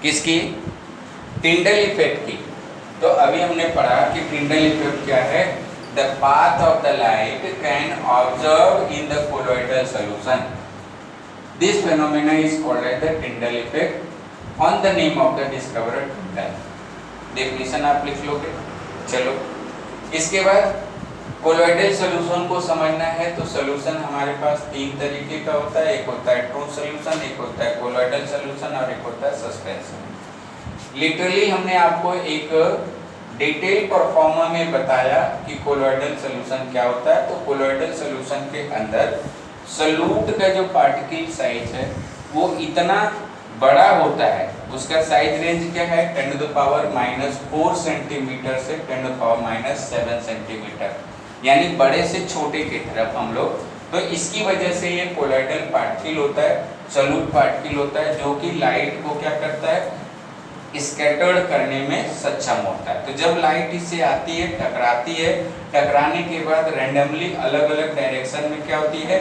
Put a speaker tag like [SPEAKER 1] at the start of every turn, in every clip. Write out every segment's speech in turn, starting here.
[SPEAKER 1] किसकी? Tyndall effect की। तो अभी हमने पढ़ा कि टिंडल इफेक्ट क्या है? The path of the light can observe in the colloidal solution. This phenomena is called as the Tyndall effect on the name of the discoverer Tyndall. Definition आप लिख लोगे। चलो इसके बाद कोलॉइडल सॉल्यूशन को समझना है तो सॉल्यूशन हमारे पास तीन तरीके का होता है। एक होता है ट्रू सॉल्यूशन, एक होता है कोलॉइडल सॉल्यूशन और एक होता है सस्पेंशन। लिटरली हमने आपको एक डिटेल परफॉर्मा में बताया कि कोलॉइडल सॉल्यूशन क्या होता है। तो कोलॉइडल सॉल्यूशन के अंदर सॉल्यूट का जो पार्टिकल साइज है वो इतना बड़ा होता है। उसका साइज रेंज क्या है? 10⁻⁻4 सेंटीमीटर से 10⁻⁷ सेंटीमीटर, यानी बड़े से छोटे की तरफ हम लोग। तो इसकी वजह से ये कोलॉइडल पार्टिकल होता है, सॉल्यूट पार्टिकल होता है, जो कि लाइट को क्या करता है? स्कैटर्ड करने में सक्षम होता है। तो जब लाइट इससे आती है, टकराती है, टकराने के बाद रैंडमली अलग अलग डायरेक्शन में क्या होती है?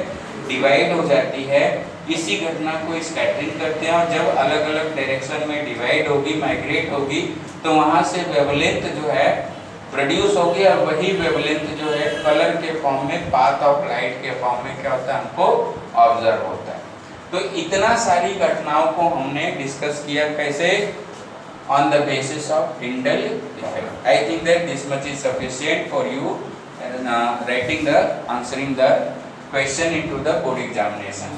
[SPEAKER 1] डिवाइड हो जाती है। इसी घटना को स्कैटरिंग करते हैं। और जब अलग अलग डायरेक्शन में डिवाइड होगी, माइग्रेट होगी, तो वहां से वेवलेंथ जो है प्रोड्यूस होगी और वही वेवलेंथ जो है कलर के फॉर्म में, पाथ ऑफ लाइट के फॉर्म में क्या होता है? हमको ऑब्जर्व होता है। तो इतना सारी घटनाओं को हमने डिस्कस किया। कैसे? on the basis of Tyndall effect. I think that this much is sufficient for you writing the answering the question into the board examination.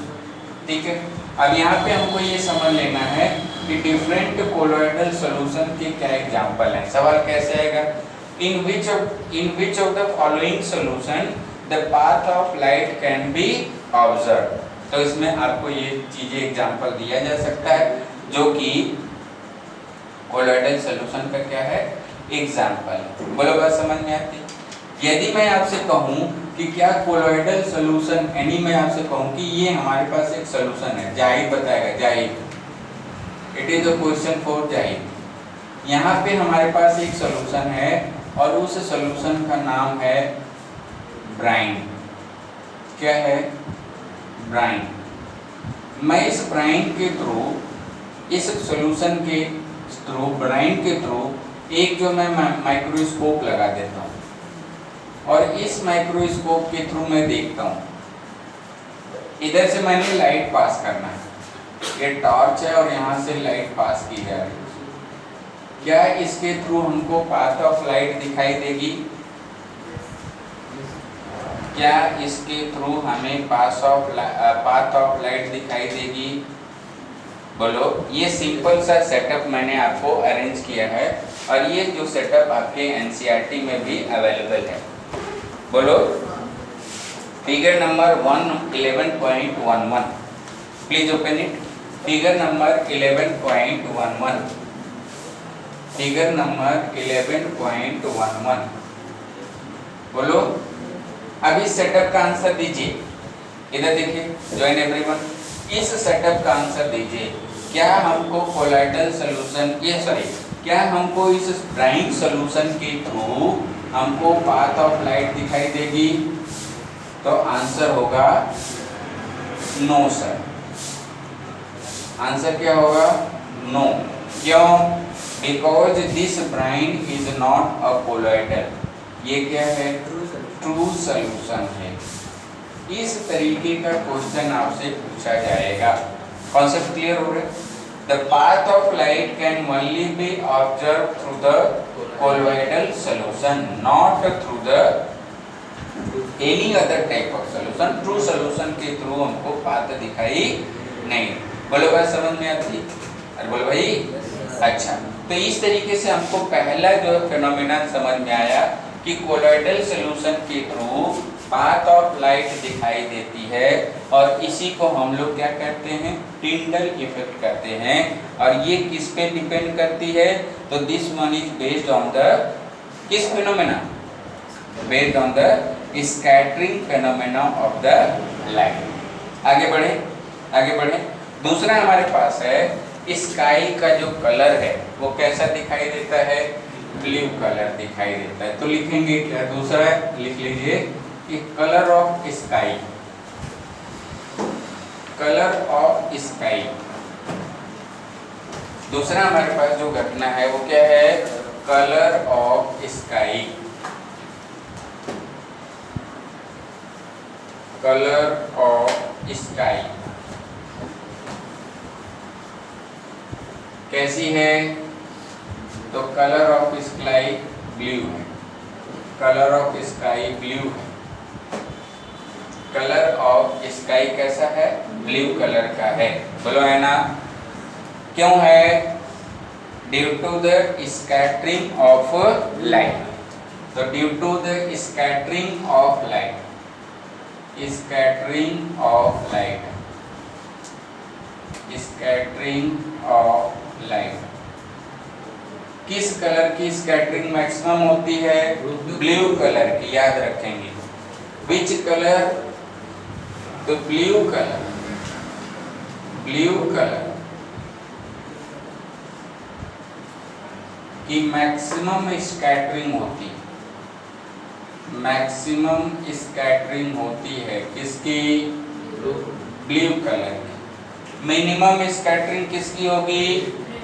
[SPEAKER 1] ठीक है। अब यहाँ पे हमको ये समझ लेना है कि डिफरेंट कोलॉइडल सॉल्यूशन के क्या एग्जांपल हैं। सवाल कैसे आएगा? in which of the following solution the path of light can be observed। तो इसमें आपको ये चीजें एग्जांपल दिया जा सकता है जो कि कोलॉइडल सॉल्यूशन का क्या है? एग्जांपल। बोलो बात समझ में आती? यदि मैं आपसे कहूं कि क्या कोलॉइडल सॉल्यूशन, यानी मैं आपसे कहूं कि ये हमारे पास एक सॉल्यूशन है, जाहिद बताएगा, Zahid, it is a question for Zahid. यहाँ पे हमारे पास एक सॉल्यूशन है और उस सॉल्यूशन का नाम है ब्राइन। क्या है? ब्राइन। मैं इस ब्राइन के थ्रू, इस सॉल्यूशन के थ्रू, ब्राइन के थ्रू एक जो मैं माइक्रोस्कोप लगा देता हूँ और इस माइक्रोस्कोप के थ्रू मैं देखता हूँ। इधर से मैंने लाइट पास करना है, ये टॉर्च है और यहाँ से लाइट पास की जा रही है। क्या इसके थ्रू हमको पाथ ऑफ लाइट दिखाई देगी? क्या इसके थ्रू हमें पाथ ऑफ लाइट दिखाई देगी? बोलो। ये सिंपल सा सेटअप मैंने आपको अरेंज किया है और ये जो सेटअप आपके एनसीईआरटी में भी अवेलेबल है। बोलो। Figure number 11.11, please open it. Figure number 11.11, figure number 11.11। बोलो। अब इस सेटअप का आंसर दीजिए। इधर देखिए, ज्वाइन एवरीवन। इस सेटअप का आंसर दीजिए। क्या हमको कोलॉइडल सॉल्यूशन, क्या हमको इस ब्राइन सॉल्यूशन के थ्रू हमको पाथ ऑफ लाइट दिखाई देगी? तो आंसर होगा नो सर। आंसर क्या होगा? नो। क्यों? Because this brine is not a colloidal. ये क्या है? ट्रू सॉल्यूशन है। इस तरीके का क्वेश्चन आपसे पूछा जाएगा। कॉन्सेप्ट क्लियर हो रहा है? The path of light can only B observe through the colloidal solution, not through the any other type of solution. True solution के थ्रू हमको पाथ दिखाई नहीं। बोलो भाई, समझ में आती? अरे बोलो भाई। अच्छा, तो इस तरीके से हमको पहला जो फिनोमेना समझ में आया कि कोलॉइडल सॉल्यूशन के थ्रू पाथ ऑफ लाइट दिखाई देती है और इसी को हम लोग क्या कहते हैं? टिंडल इफेक्ट कहते हैं। और ये किस पे डिपेंड करती है? तो this one is based on the किस phenomena? Based on the scattering phenomena of the light. आगे बढ़े, आगे बढ़े। दूसरा हमारे पास है स्काई का जो कलर है वो कैसा दिखाई देता है? ब्लू कलर दिखाई देता है। तो लिखेंगे क्या? दूसरा लिख लीजिए कि colour of sky, colour of sky. दूसरा हमारे पास जो घटना है वो क्या है, colour of sky. Colour of sky कैसी है, तो कलर ऑफ स्काई ब्लू है। कलर ऑफ स्काई ब्लू है। कलर ऑफ स्काई कैसा है, ब्लू कलर का है। बोलो है ना, क्यों है, due to the scattering of light. तो due to the scattering of light, scattering of light, scattering of light. किस कलर की स्कैटरिंग मैक्सिमम होती है, ब्लू कलर की, याद रखेंगे। विच कलर, तो ब्लू कलर, ब्लू कलर की मैक्सिमम स्कैटरिंग होती है। मैक्सिमम स्कैटरिंग होती है किसकी, ब्लू कलर की। मिनिमम स्कैटरिंग किसकी होगी,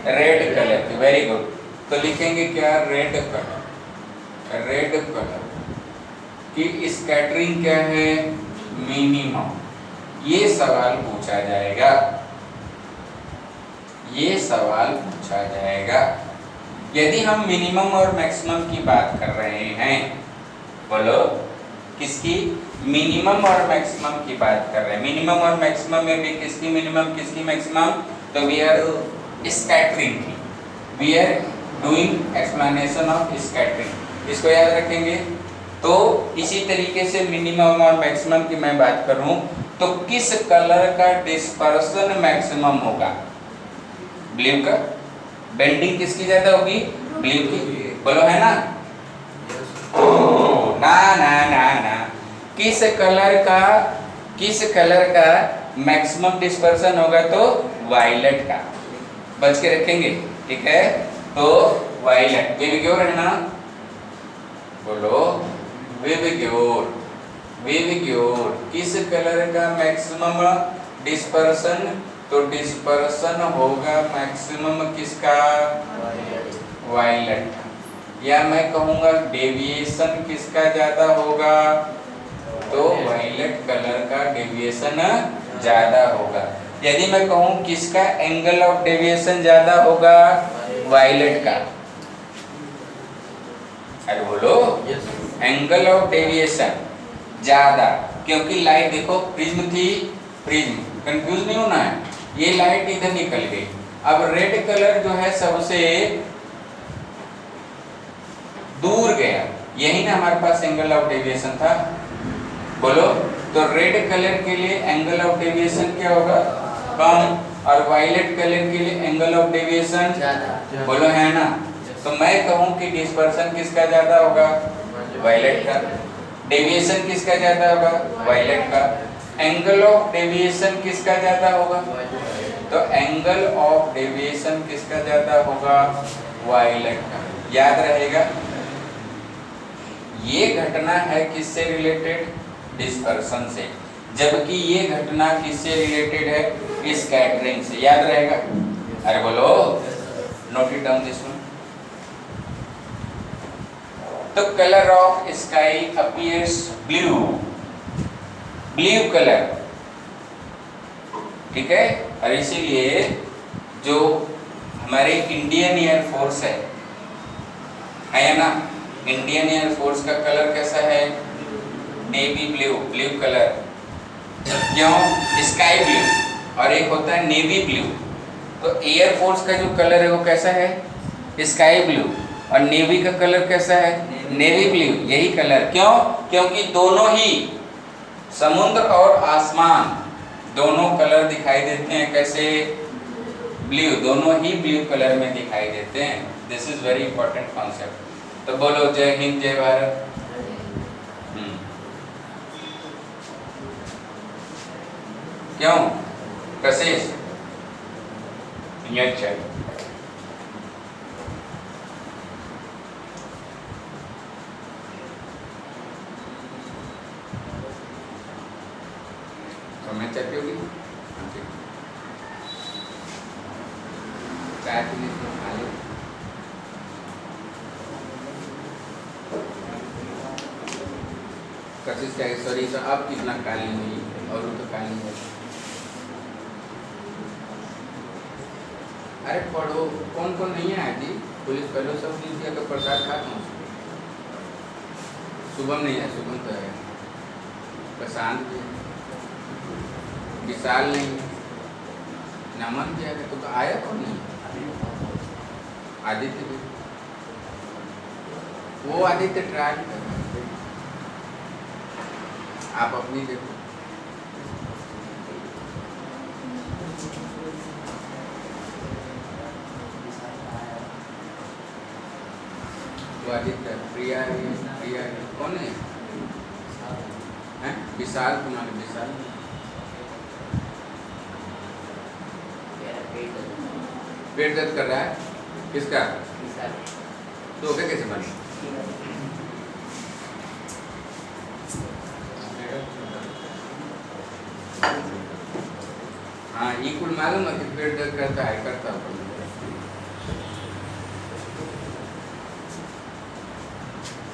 [SPEAKER 1] रेड कलर की। Very good. तो लिखेंगे क्या, रेड कलर। रेड कलर की स्कैटरिंग क्या है, मिनिमम। ये सवाल पूछा जाएगा, ये सवाल पूछा जाएगा। यदि हम मिनिमम और मैक्सिमम की बात कर रहे हैं, बोलो किसकी, मिनिमम और मैक्सिमम की बात कर रहे हैं। मिनिमम और मैक्सिमम में भी किसकी मिनिमम किसकी मैक्सिमम, तो वी आर स्कैटरिंग की, we are doing explanation of scattering. इसको याद रखेंगे। तो इसी तरीके से मिनिमम और मैक्सिमम की मैं बात करूं तो किस कलर का डिस्पर्सन मैक्सिमम होगा, ब्लू का। बेंडिंग किसकी ज्यादा होगी, ब्लू की। बोलो है ना, ना ना ना ना, किस कलर का मैक्सिमम डिस्पर्सन होगा, तो वायलेट का। बच के रखेंगे, ठीक है। तो वायलेट, विविग्योर है ना, बोलो विविग्योर। विविग्योर किस कलर का मैक्सिमम डिस्पर्सन, तो डिस्पर्सन होगा मैक्सिमम किसका, वायलेट का। या मैं कहूँगा डेविएशन किसका ज्यादा होगा, तो वायलेट कलर का डेविएशन ज्यादा होगा। यदि मैं कहूँ किसका एंगल ऑफ डेविएशन ज्यादा होगा, वायलेट का। अरे बोलो, एंगल ऑफ डेविएशन ज्यादा, क्योंकि लाइट देखो प्रिज्म थी, प्रिज्म, कंफ्यूज नहीं होना है। ये लाइट इधर निकल गई। अब रेड कलर जो है सबसे दूर गया, यही ना हमारे पास एंगल ऑफ डेविएशन था। बोलो, तो रेड कलर के लिए एंगल ऑफ डेविएशन क्या होगा, कम, और वायलेट कलर के लिए एंगल ऑफ डेविएशन ज्यादा। बोलो है ना। तो मैं कहूं कि डिस्पर्सन किसका ज्यादा होगा, वायलेट का। डेविएशन किसका ज्यादा होगा, वायलेट का। एंगल ऑफ डेविएशन किसका ज्यादा होगा, तो एंगल ऑफ डेविएशन किसका ज्यादा होगा, वायलेट का। याद रहेगा। ये घटना है किससे रिलेटेड, डिस्पर्सन से, जबकि ये घटना किससे रिलेटेड है, स्कैटरिंग से। याद रहेगा। अरे बोलो, note it down this one. तो colour of sky appears blue, blue colour, ठीक है। और इसीलिए जो हमारे इंडियन एयरफोर्स है ना, इंडियन एयरफोर्स का कलर कैसा है, नेवी ब्लू, ब्लू कलर। क्यों, स्काई ब्लू, और एक होता है नेवी ब्लू। तो एयरफोर्स का जो कलर है वो कैसा है, स्काई ब्लू, और नेवी का कलर कैसा है, नेवी ब्लू। यही कलर, क्यों, क्योंकि दोनों ही समुद्र और आसमान दोनों कलर दिखाई देते हैं कैसे, ब्लू, दोनों ही ब्लू कलर में दिखाई देते हैं। This is very important concept. तो बोलो जय हिंद, जय भारत। क्यों, कशिश, अच्छा, तो मैं चाहती होगी चाय पीने से खा लो। कशिश क्या सॉरी सर, अब कितना काली हुई और वो तो काली है। अरे पढ़ो, कौन कौन नहीं है आज जी? पुलिस पहले सब दिन का प्रसाद खा कौन? शुभम नहीं है, शुभम तो है, प्रशांत भी, विशाल नहीं है, नमन भी है, तो आया कौन नहीं? आदित्य भी, वो आदित्य ट्राई कर रहा है, आप अपनी देखो। वो आदित्य, प्रिया है, प्रिया है, कौन है? हैं? विशाल, तुम्हारे विशाल पेट दर्द कर रहा है, किसका? तो क्या कैसे बने? हाँ, ये कुल मालूम है कि पेट दर्द करता है, करता है।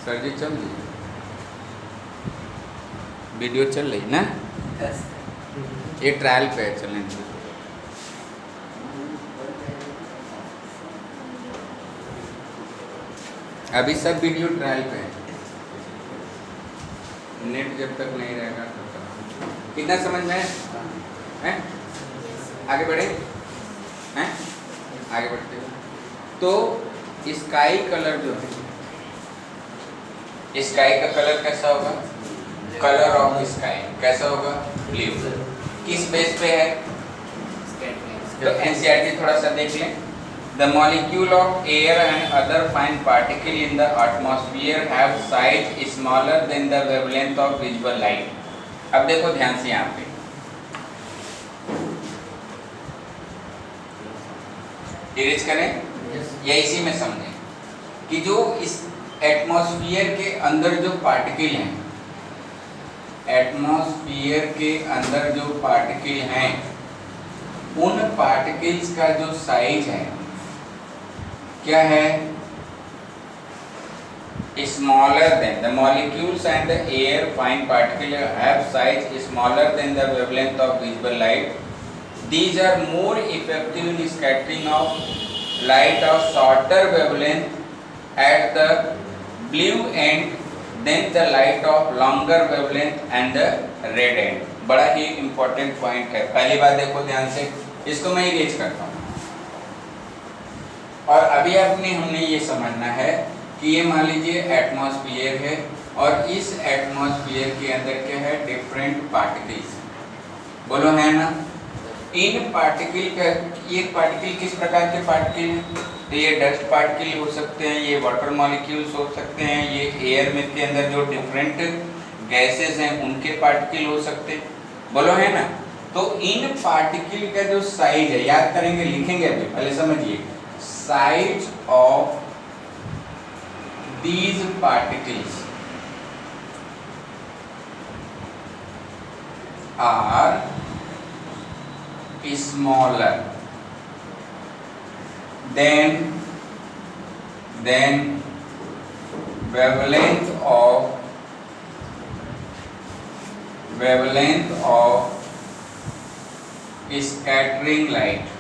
[SPEAKER 1] सर जी चल रही वीडियो चल रही ना? ये ट्रायल पे चलेंगे। अभी सब वीडियो ट्रायल पे है, नेट जब तक नहीं रहेगा तब तक। कितना समझ में है? आगे बढ़े हैं? आगे बढ़ते हैं। तो स्काई कलर जो है, स्काई का कलर कैसा होगा? कलर ऑफ स्काई कैसा होगा? ब्लू। किस बेस पे है? तो एनसीईआरटी थोड़ा सा देख लें। The molecule of air and other fine particles in the atmosphere have size smaller than the wavelength of visible light. अब देखो ध्यान से यहाँ पे, इरेज करें या इसी में समझें कि जो इस एटमॉस्फेयर के अंदर जो पार्टिकल हैं, एटमॉस्फेयर के अंदर जो पार्टिकल हैं, उन पार्टिकल्स का जो साइज है क्या है? Smaller than the molecules and the air fine particle have size smaller than the wavelength of visible light. These are more effective in scattering of light of shorter wavelength at the blue end than the light of longer wavelength and the red end. बड़ा ही important point है। पहली बात देखो ध्यान से, इसको मैं इरेज करता हूँ। और अभी अपने हमने ये समझना है कि ये मान लीजिए एटमॉस्फेयर है और इस एटमॉस्फेयर के अंदर क्या है? डिफरेंट पार्टिकल्स, बोलो है ना? इन पार्टिकल का, ये पार्टिकल किस प्रकार के पार्टिकल हैं? तो ये डस्ट पार्टिकल हो सकते हैं, ये वाटर मॉलिक्यूल्स हो सकते हैं, ये एयर में के अंदर जो डिफरेंट गैसेस हैं उनके पार्टिकल हो सकते हैं, बोलो है ना? तो इन पार्टिकल का जो साइज है, याद करेंगे, लिखेंगे, अभी पहले समझिए। Size of these particles are smaller than wavelength of scattering light।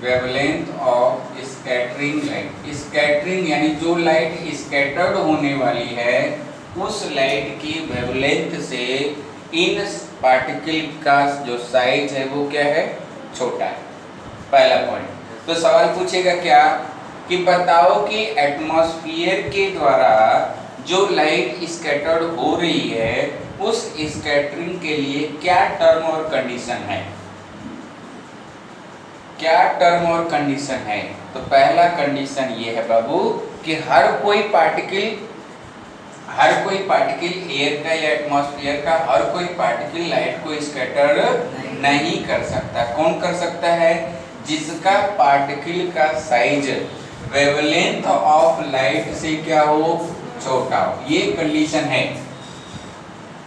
[SPEAKER 1] Wavelength of scattering light, scattering यानी जो लाइट स्कैटर्ड होने वाली है उस लाइट की वेवलेंथ से इन पार्टिकल का जो साइज है वो क्या है? छोटा है। पहला पॉइंट। तो सवाल पूछेगा क्या कि बताओ कि एटमॉस्फेयर के द्वारा जो लाइट स्कैटर्ड हो रही है उस स्कैटरिंग के लिए क्या टर्म और कंडीशन है? क्या टर्म और कंडीशन है? तो पहला कंडीशन ये है बाबू कि हर कोई पार्टिकल एयर का या एटमॉस्फेयर का हर कोई पार्टिकल लाइट को स्कैटर नहीं कर सकता। कौन कर सकता है? जिसका पार्टिकल का साइज वेवलेंथ ऑफ लाइट से क्या हो? छोटा हो। ये कंडीशन है।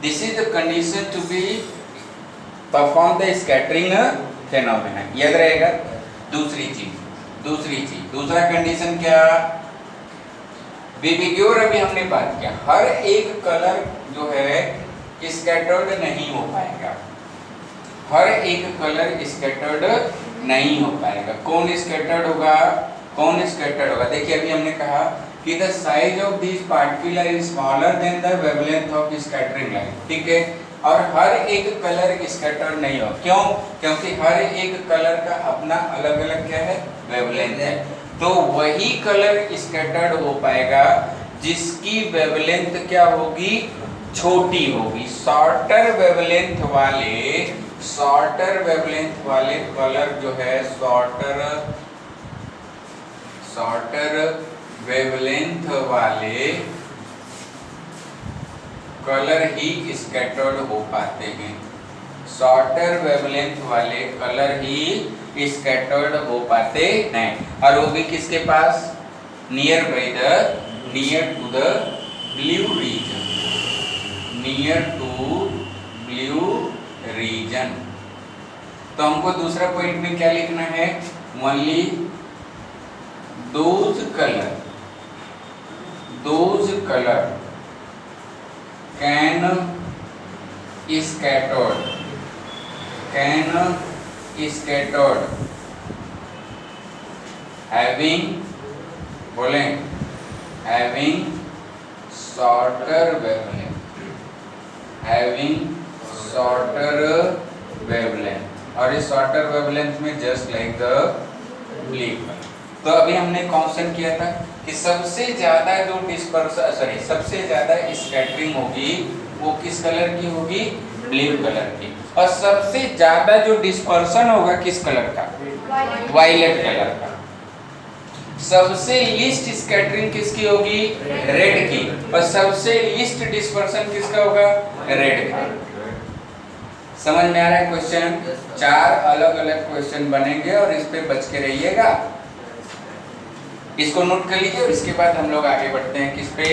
[SPEAKER 1] This is the condition to be perform the scattering phenomena. याद रहेगा। दूसरी चीज दूसरा कंडीशन क्या, विबिग्योर अभी हमने बात किया, हर एक कलर जो है स्कैटर्ड नहीं हो पाएगा, हर एक कलर स्कैटर्ड नहीं हो पाएगा। कौन स्कैटर्ड होगा, कौन स्कैटर्ड होगा? देखिए अभी हमने कहा कि the size of this particle is smaller than the wavelength of scattering line, ठीक है। और हर एक कलर स्कैटर्ड नहीं हो, क्यों? क्योंकि हर एक कलर का अपना अलग अलग क्या है, वेवलेंथ है। तो वही कलर स्कैटर्ड हो पाएगा जिसकी वेवलेंथ क्या होगी, छोटी होगी। शॉर्टर वेवलेंथ वाले कलर जो है, शॉर्टर वेवलेंथ वाले कलर ही स्कैटर्ड हो पाते हैं, शॉर्टर वेवलेंथ वाले कलर ही स्कैटर्ड हो पाते हैं। और वो भी किसके पास, near to the blue region, near to blue region. तो हमको दूसरा पॉइंट में क्या लिखना है, only those colour can scattered having shorter wavelength, और इस शॉर्टर वेवलेंथ में जस्ट लाइक द ब्लिप। तो अभी हमने कॉन्स्टेंट किया था कि सबसे ज्यादा जो सबसे ज्यादा स्कैटरिंग होगी वो किस कलर की होगी, ब्लू कलर की। और सबसे ज्यादा जो डिस्पर्सन होगा किस कलर का, वायलेट कलर का। सबसे लीस्ट स्कैटरिंग किसकी होगी, रेड की। और सबसे लीस्ट डिस्पर्सन किसका होगा, रेड का। समझ में आ रहा है क्वेश्चन? 4 अलग अलग क्वेश्चन बनेंगे और इस पे बच के रहिएगा। इसको नोट कर लीजिए और इसके बाद हम लोग आगे बढ़ते हैं किस पे,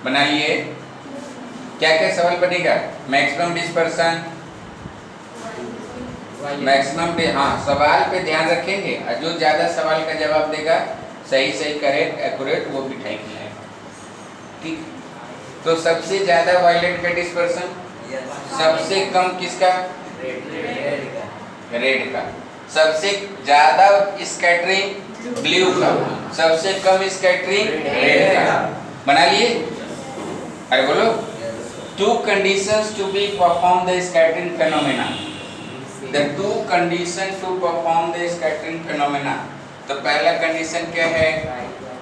[SPEAKER 1] बनाइए। क्या क्या सवाल बनेगा, मैक्सिमम डिस्पर्सन, हाँ सवाल पे ध्यान रखेंगे। और जो ज्यादा सवाल का जवाब देगा सही करेक्ट एक्यूरेट वो मिठाई खिलाएगा, ठीक। तो सबसे ज्यादा वायलेट का डिस्पर्सन, सबसे कम किसका, रेड का। सबसे ज्यादा स्कैटरिंग ब्लू का, सबसे कम स्कैटरिंग रेड का। बना लिए? अरे बोलो। 2 conditions to be perform the scattering phenomena. The 2 condition to perform the scattering phenomena. तो पहला कंडीशन क्या है,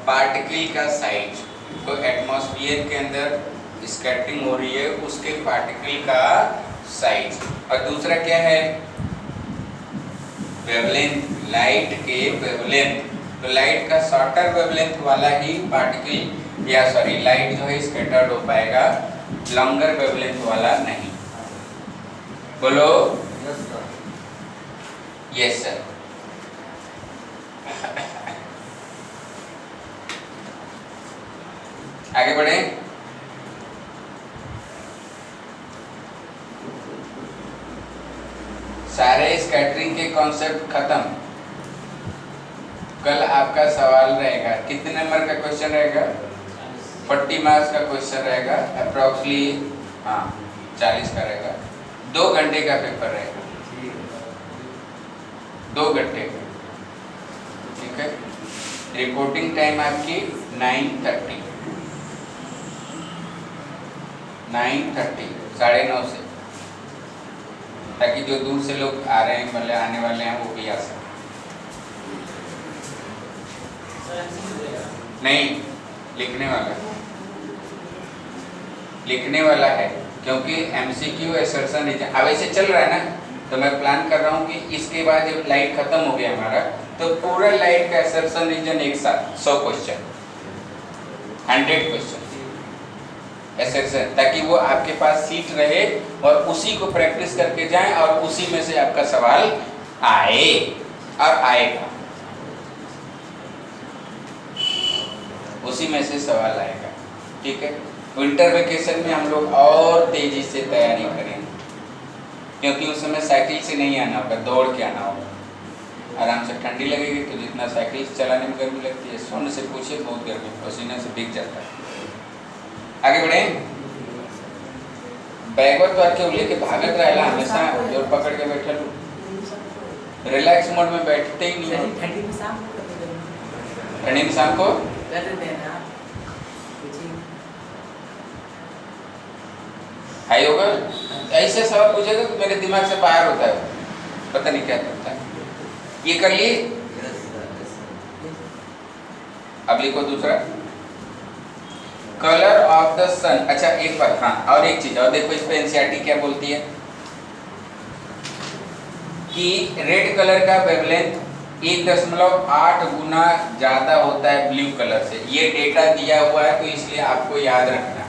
[SPEAKER 1] पार्टिकल का साइज। तो एटमॉस्फेयर के अंदर स्कैटरिंग हो रही है उसके पार्टिकल का साइज। और दूसरा क्या है, वेवलेंथ, लाइट के वेवलेंथ। तो लाइट का शॉर्टर वेवलेंथ वाला ही पार्टिकल लाइट जो है स्कैटर्ड हो पाएगा, लॉन्गर वेवलेंथ वाला नहीं। बोलो यस सर। आगे बढ़े। सारे स्कैटरिंग के कॉन्सेप्ट खत्म। कल आपका सवाल रहेगा, कितने नंबर का क्वेश्चन रहेगा, 40 मार्क्स का क्वेश्चन रहेगा अप्रोक्सीमेटली, हाँ 40 का रहेगा। 2 घंटे का पेपर रहेगा, 2 घंटे का, ठीक है। रिपोर्टिंग टाइम आपकी 9:30, 9:30 से, ताकि जो दूर से लोग आ रहे हैं मतलब आने वाले हैं वो भी आ सकें। नहीं, लिखने वाला है क्योंकि MCQ असर्शन रीजन अब ऐसे चल रहा है ना, तो मैं प्लान कर रहा हूँ कि इसके बाद जब लाइट खत्म हो गया हमारा तो पूरा लाइट का असर्शन रीजन एक साथ 100 क्वेश्चन 100 क्वेश्चन असर्शन, ताकि वो आपके पास सीट रहे और उसी को प्रैक्टिस करके जाएं और उसी में से आपका सवाल आए और आएगा, उसी में से सवाल आएगा। ठीक है, विंटर वेकेशन में हम लोग और तेजी से तैयारी करेंगे क्योंकि उस समय साइकिल से नहीं आना होगा, दौड़ के आना होगा। आराम से ठंडी लगेगी तो जितना साइकिल चलाने में गर्मी लगती है, स्वर्ण से पूछिए बहुत गर्मी, पसीने से भीग जाता है। आगे बढ़े, बैगवत तो आके लेके भागत रहेला हमेशा, जोर पकड़ के बैठे लो, रिलैक्स मोड में बैठते ही नहीं। ठंडी में शाम को हाई होगा, ऐसे सवाल पूछेगा तो मेरे दिमाग से बाहर होता है, पता नहीं क्या करता है। ये कर लिए, अब लिखो दूसरा, कलर ऑफ द सन। अच्छा एक बात, हाँ और एक चीज और देखो, इस पे एनसीईआरटी क्या बोलती है कि रेड कलर का वेवलेंथ 1.8 गुना ज्यादा होता है ब्लू कलर से। ये डेटा दिया हुआ है तो इसलिए आपको याद रखना,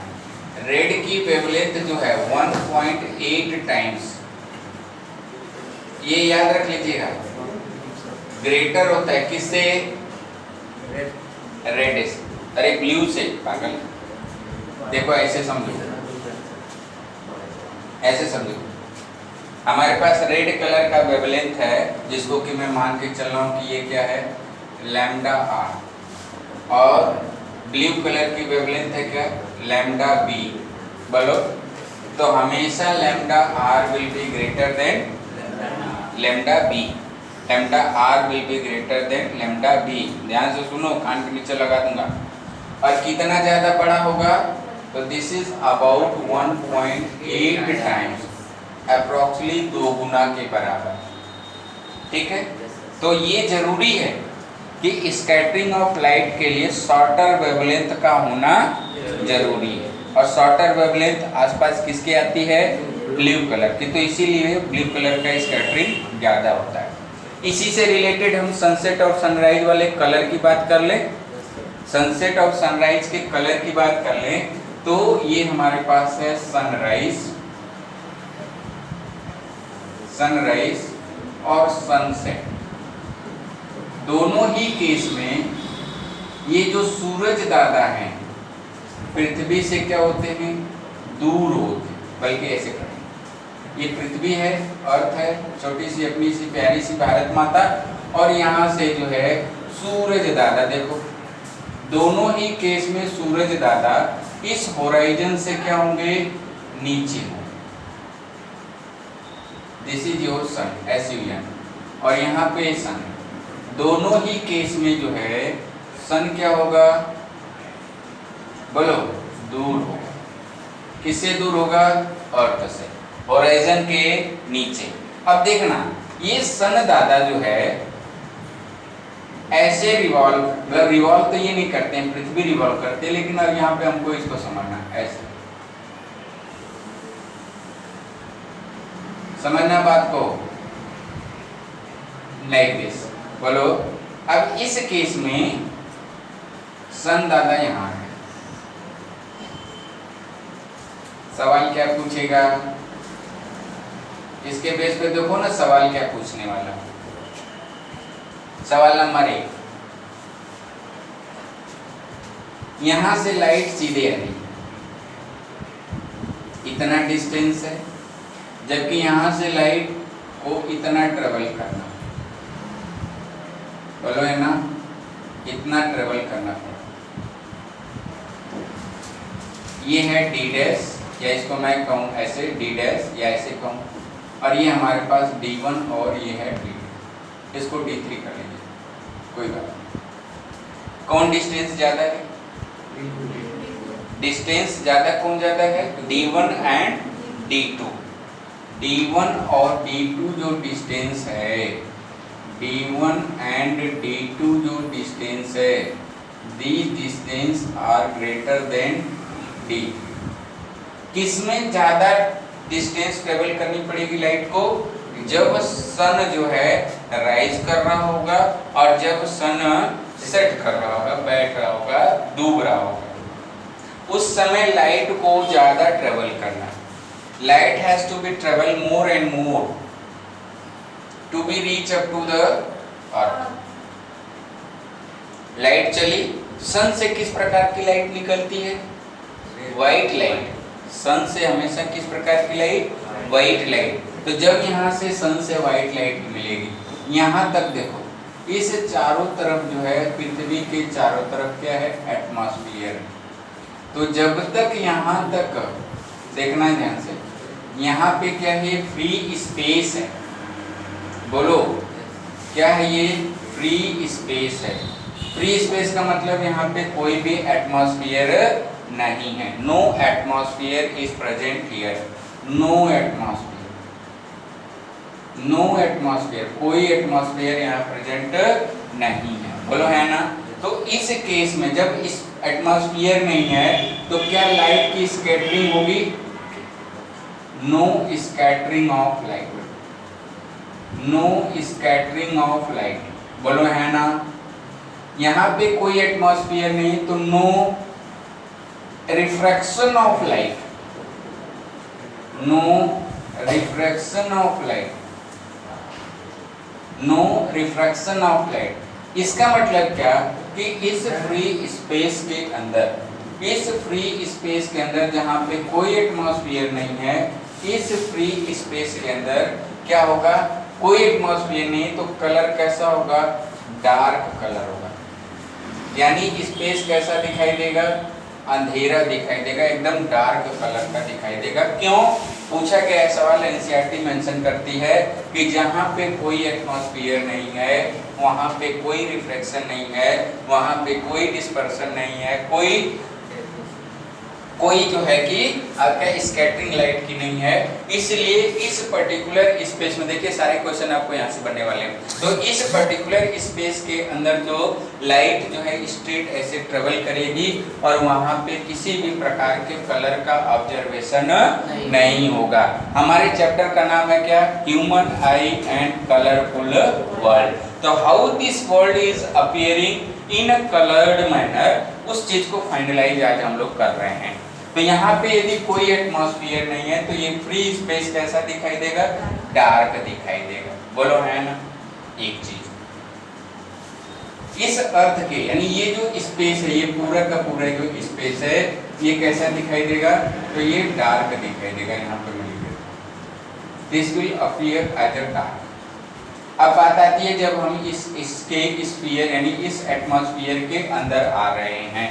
[SPEAKER 1] रेड की वेवलेंथ जो है 1.8 टाइम्स, ये याद रख लीजिएगा, ग्रेटर होता है किससे, रेड से, अरे ब्लू से पागल। देखो ऐसे समझो, ऐसे समझो, हमारे पास रेड कलर का वेवलेंथ है जिसको कि मैं मान के चल रहा हूँ कि ये क्या है, लैम्डा आर, और ब्लू कलर की वेवलेंथ है क्या, लैम्डा बी। बोलो, तो हमेशा lambda R will be greater than lambda B, lambda R will be greater than lambda B. ध्यान से सुनो, कान के नीचे लगा दूंगा। और कितना ज़्यादा बड़ा होगा, तो this is about 1.8 times, approximately 2 गुना के बराबर। ठीक है, तो ये जरूरी है कि स्कैटरिंग ऑफ लाइट के लिए शॉर्टर वेवलेंथ का होना जरूरी है, और शॉर्टर वेवलेंथ आसपास किसके आती है, ब्लू कलर की, तो इसीलिए ब्लू कलर का स्कैटरिंग ज़्यादा होता है। इसी से रिलेटेड हम सनसेट और सनराइज वाले कलर की बात कर लें, सनसेट और सनराइज के कलर की बात कर लें तो ये हमारे पास है सनराइज, सनराइज और सनसेट। दोनों ही केस में ये जो सूरज दादा हैं पृथ्वी से क्या होते हैं, दूर होते हैं, बल्कि ऐसे करें, ये पृथ्वी है, अर्थ है, छोटी सी अपनी सी प्यारी सी भारत माता, और यहाँ से जो है सूरज दादा, देखो दोनों ही केस में सूरज दादा इस होराइजन से क्या होंगे, नीचे होंगे। This is your son, SUN, और यहाँ पे सन। दोनों ही केस में जो है सन क्या होगा, बोलो, दूर होगा। किससे दूर होगा, अर्थ से, होराइजन के नीचे। अब देखना, ये सन दादा जो है ऐसे रिवॉल्व, मतलब रिवॉल्व तो ये नहीं करते हैं, पृथ्वी रिवॉल्व करते हैं, लेकिन अब यहाँ पे हमको इसको समझना, ऐसे समझना बात को, लाइक दिस। बोलो, अब इस केस में सन दादा यहाँ है, सवाल क्या पूछेगा, इसके बेस पे देखो ना सवाल क्या पूछने वाला। सवाल नंबर 1, यहां से लाइट सीधे आ रही, इतना डिस्टेंस है, जबकि यहां से लाइट को इतना ट्रेवल करना, बोलो है ना, इतना ट्रेवल करना पड़ा। ये है D डैश, या इसको मैं कहूँ ऐसे D डैश, या ऐसे कहूँ, और ये हमारे पास D1 और ये है D2, इसको D3 कर लीजिए, कोई बात नहीं। कौन डिस्टेंस ज़्यादा है, डिस्टेंस ज़्यादा कौन ज़्यादा है, D1 एंड D2। D1 और D2 जो डिस्टेंस है, D1 एंड D2 जो डिस्टेंस है, these distance are greater than D। किसमें ज्यादा डिस्टेंस ट्रेवल करनी पड़ेगी लाइट को? जब सन जो है राइज कर रहा होगा और जब सन सेट कर रहा होगा, बैठ रहा होगा, डूब रहा होगा, उस समय लाइट को ज्यादा ट्रेवल करना। Light has to be travel more and more to be reach up to the earth. Light चली, सन से किस प्रकार की लाइट निकलती है? White light. सन से हमेशा किस प्रकार की लाइट? White light. तो जब यहाँ से सन से व्हाइट लाइट मिलेगी, यहाँ तक देखो, इस चारों तरफ जो है, पृथ्वी के चारों तरफ क्या है? एटमॉस्फेयर। तो जब तक यहाँ तक देखना ध्यान से, यहाँ पे क्या है? फ्री स्पेस है। बोलो क्या है ये? फ्री स्पेस है। फ्री स्पेस का मतलब यहाँ पे कोई भी एटमॉस्फेयर नहीं है। No atmosphere is present here. No atmosphere, no atmosphere, कोई एटमॉस्फेयर यहाँ प्रेजेंट नहीं है। बोलो है ना? तो इस केस में जब इस एटमॉस्फेयर नहीं है तो क्या लाइट की स्कैटरिंग होगी? No scattering of light. No scattering of light. बोलो है ना? यहाँ पे कोई एटमॉस्फेयर नहीं तो no refraction of light. No refraction of light. No refraction of light. इसका मतलब क्या कि इस फ्री स्पेस के अंदर, इस फ्री स्पेस के अंदर जहाँ पे कोई एटमॉस्फेयर नहीं है, इस फ्री स्पेस के अंदर क्या होगा? कोई एटमॉस्फेयर नहीं तो कलर कैसा होगा? डार्क कलर होगा। यानी स्पेस कैसा दिखाई देगा? अंधेरा दिखाई देगा, एकदम डार्क कलर का दिखाई देगा। क्यों? पूछा गया सवाल, एनसीईआरटी मेंशन करती है कि जहाँ पे कोई एटमॉस्फेयर नहीं है, वहाँ पे कोई रिफ्लेक्शन नहीं है, वहाँ पे कोई डिस्पर्शन नहीं है, कोई जो है कि आपका स्कैटरिंग लाइट की नहीं है। इसलिए इस पर्टिकुलर स्पेस में देखिए, सारे क्वेश्चन आपको यहाँ से बनने वाले हैं। तो इस पर्टिकुलर स्पेस के अंदर जो लाइट जो है स्ट्रेट ऐसे ट्रेवल करेगी और वहाँ पे किसी भी प्रकार के कलर का ऑब्जर्वेशन नहीं होगा। हमारे चैप्टर का नाम है क्या? Human eye and colourful world. तो how this world is appearing in a coloured manner, उस चीज को फाइनलाइज आज हम लोग कर रहे हैं। तो यहाँ पे यदि कोई एटमॉस्फेयर नहीं है तो ये फ्री स्पेस कैसा दिखाई देगा? डार्क दिखाई देगा। बोलो है ना? एक चीज इस अर्थ के, यानी ये जो स्पेस है, ये पूरा का पूरा जो स्पेस है, ये कैसा दिखाई देगा? तो ये डार्क दिखाई देगा। यहाँ पे मिलेगा, this will appear as a dark. अब बात आती है जब हम इसके स्फीयर यानी इस एटमॉस्फेयर के अंदर आ रहे हैं,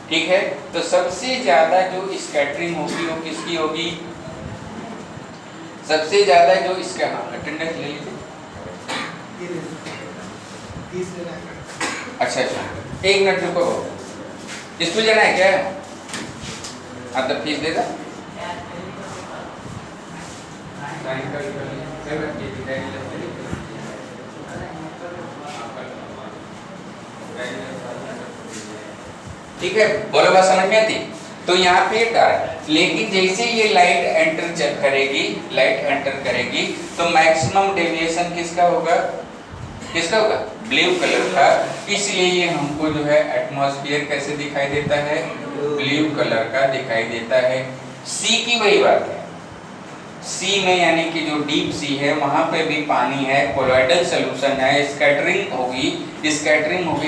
[SPEAKER 1] ठीक है? तो सबसे ज्यादा जो स्कैटरिंग होगी वो किसकी होगी? सबसे ज्यादा जो इसका, अटेंडेंस ले लीजिए। अच्छा, एक मिनट रुको, स्कूल जाना है क्या? आप तो फीस देगा? ठीक है, बोलो बात समझ में आती? तो यहाँ पे डार्क, लेकिन जैसे ये लाइट एंटर करेगी तो मैक्सिमम डेविएशन किसका होगा? किसका होगा? ब्लू कलर का। इसलिए ये हमको जो है एटमॉस्फेयर कैसे दिखाई देता है? ब्लू कलर का दिखाई देता है। सी की वही बात है, सी में यानी कि जो डीप सी है वहां पे भी पानी है, कोलॉइडल सॉल्यूशन है, स्कैटरिंग होगी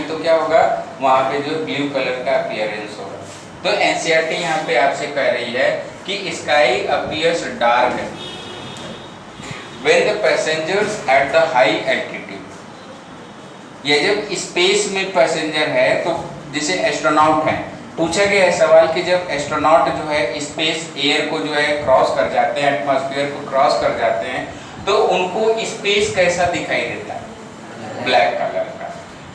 [SPEAKER 1] तो क्या होगा? वहां पे जो ब्लू कलर का अपीयरेंस होगा। तो एनसीईआरटी यहाँ पे आपसे कह रही है कि sky appears dark when the passengers at the high altitude. ये जब स्पेस में पैसेंजर है, तो जैसे एस्ट्रोनॉट है, पूछा गया है सवाल कि जब एस्ट्रोनॉट जो है स्पेस एयर को जो है क्रॉस कर जाते हैं, एटमॉस्फेयर को क्रॉस कर जाते हैं, तो उनको स्पेस कैसा दिखाई देता है? ब्लैक कलर का।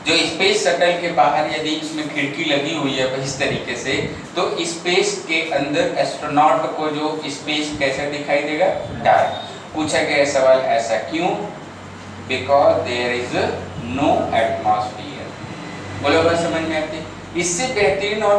[SPEAKER 1] जो स्पेस शटल के बाहर यदि इसमें खिड़की लगी हुई है इस तरीके से, तो स्पेस के अंदर एस्ट्रोनॉट को जो स्पेस कैसा दिखाई देगा? डार्क। पूछा गया सवाल ऐसा क्यों? because there is no atmosphere। बोलो बात समझ में आती? इससे बेहतरीन और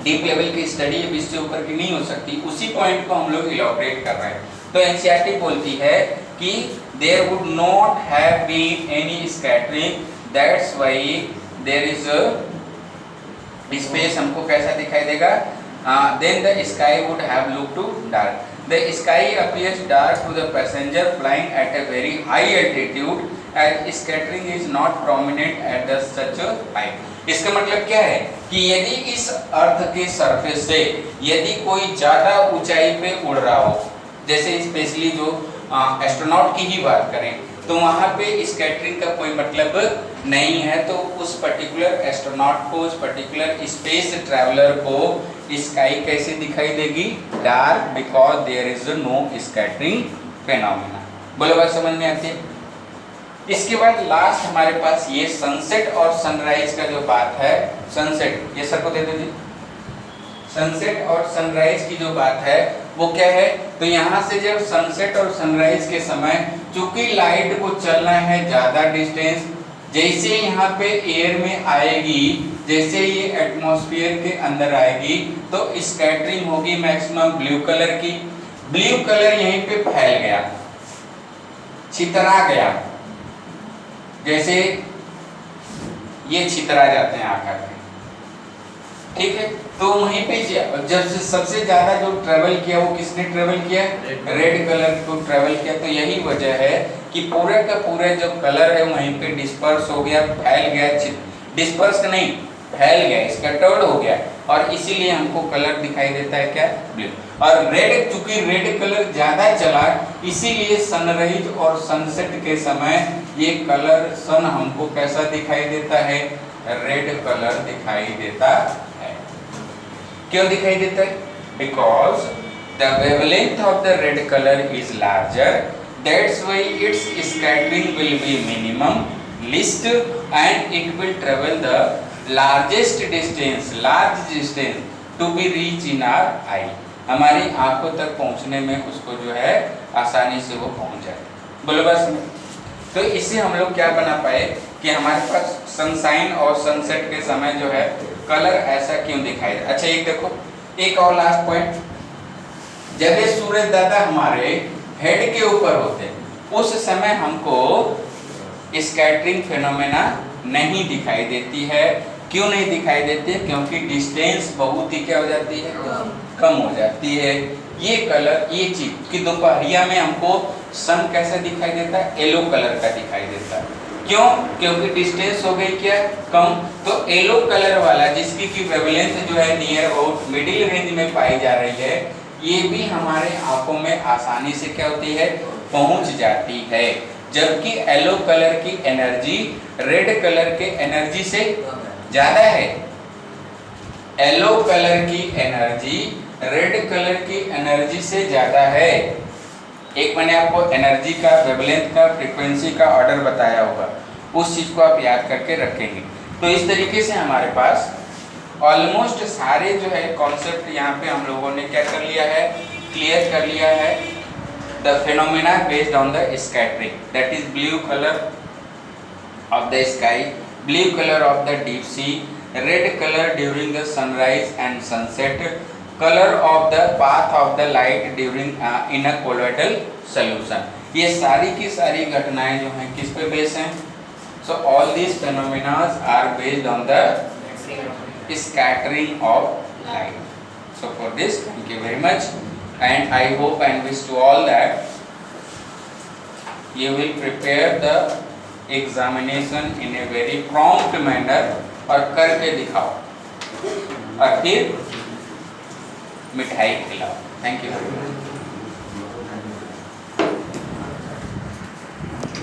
[SPEAKER 1] डीप लेवल की स्टडी अब इससे ऊपर की नहीं हो सकती। उसी पॉइंट को हम लोग इलॉबरेट कर रहे हैं। तो एनसीईआरटी बोलती है कि there would not have been any scattering, that's why there is space हमको कैसा दिखाई देगा, then the sky would have look too dark. The sky appears dark to the passenger flying at a very high altitude as scattering is not prominent at the such height. इसका मतलब क्या है कि यदि इस अर्थ के सरफेस से यदि कोई ज्यादा ऊंचाई पे उड़ रहा हो, जैसे स्पेशली जो एस्ट्रोनॉट की ही बात करें, तो वहां पे स्कैटरिंग का कोई मतलब नहीं है। तो उस पर्टिकुलर एस्ट्रोनॉट को, उस पर्टिकुलर स्पेस ट्रैवलर को स्काई कैसे दिखाई देगी, dark, because there is no scattering phenomena. बोलो बात समझ में आती है? इसके बाद लास्ट हमारे पास ये सनसेट और सनराइज का जो बात है, सनसेट ये सर को दे दीजिए। सनसेट और सनराइज की जो बात है वो क्या है, तो यहाँ से जब सनसेट और सनराइज के समय चूंकि लाइट को चलना है ज्यादा डिस्टेंस, जैसे यहाँ पे एयर में आएगी, जैसे ये एटमॉस्फेयर के अंदर आएगी तो स्कैटरिंग होगी मैक्सिमम ब्लू कलर की। ब्लू कलर यहीं पे फैल गया, छितरा गया, जैसे ये छितरा जाते हैं आकर के, ठीक है। तो वहीं पे जब से सबसे ज्यादा जो ट्रेवल किया वो किसने ट्रेवल किया, रेड कलर को ट्रेवल किया। तो यही वजह है कि पूरे का पूरा जो कलर है वहीं पे डिस्पर्स हो गया, फैल गया, डिस्पर्स नहीं फैल गया, स्कैटर्ड हो गया, और इसीलिए हमको कलर दिखाई देता है क्या, ब्लू। और रेड, चूंकि रेड कलर ज्यादा चला इसीलिए सनराइज और सनसेट के समय ये कलर सन हमको कैसा दिखाई देता है, रेड कलर दिखाई देता है। क्यों दिखाई देता है? Because the wavelength of the red colour is larger, that's why its scattering will be minimum, least, and it will travel the largest distance, large distance to be reach in our eye. हमारी आंखों तक पहुंचने में उसको जो है आसानी से वो पहुंच जाए। बोलो बस। तो इससे हम लोग क्या बना पाए कि हमारे पास सनसाइन और सनसेट के समय जो है कलर ऐसा क्यों दिखाई दे। अच्छा एक देखो, एक और लास्ट पॉइंट, जब ये सूरज दादा हमारे हेड के ऊपर होते उस समय हमको स्कैटरिंग फेनोमेना नहीं दिखाई देती है। क्यों नहीं दिखाई देती है? क्योंकि डिस्टेंस बहुत ही क्या हो जाती है, कम हो जाती है। ये कलर, ये चीज कि दोपहरिया में हमको सन कैसा दिखाई देता है, येलो कलर का दिखाई देता है। क्यों? क्योंकि डिस्टेंस हो गई क्या, कम। तो येलो कलर वाला जिसकी की वेवलेंथ जो है नियर अबाउट मिडिल रेंज में पाई जा रही है, ये भी हमारे आंखों में आसानी से क्या होती है, पहुंच जाती है। जबकि येलो कलर की एनर्जी रेड कलर के एनर्जी से ज्यादा है। येलो कलर की एनर्जी रेड कलर की एनर्जी से ज्यादा है। एक मैंने आपको एनर्जी का, वेवलेंथ का, फ्रीक्वेंसी का ऑर्डर बताया होगा, उस चीज को आप याद करके रखेंगे। तो इस तरीके से हमारे पास ऑलमोस्ट सारे जो है कॉन्सेप्ट यहाँ पे हम लोगों ने क्या कर लिया है, क्लियर कर लिया है। The phenomena based on the scattering, that is blue colour of the sky, blue colour of the deep sea, red colour during the sunrise and sunset, colour of the path of the light during in a colloidal solution. ये सारी की सारी घटनाएं जो हैं किस पे base हैं? So all these phenomenas are based on the scattering of light. So for this, thank you very much, and I hope and wish to all that you will prepare the examination in a very prompt manner और करके दिखाओ और फिर मिठाई खिलाओ। Thank you very much.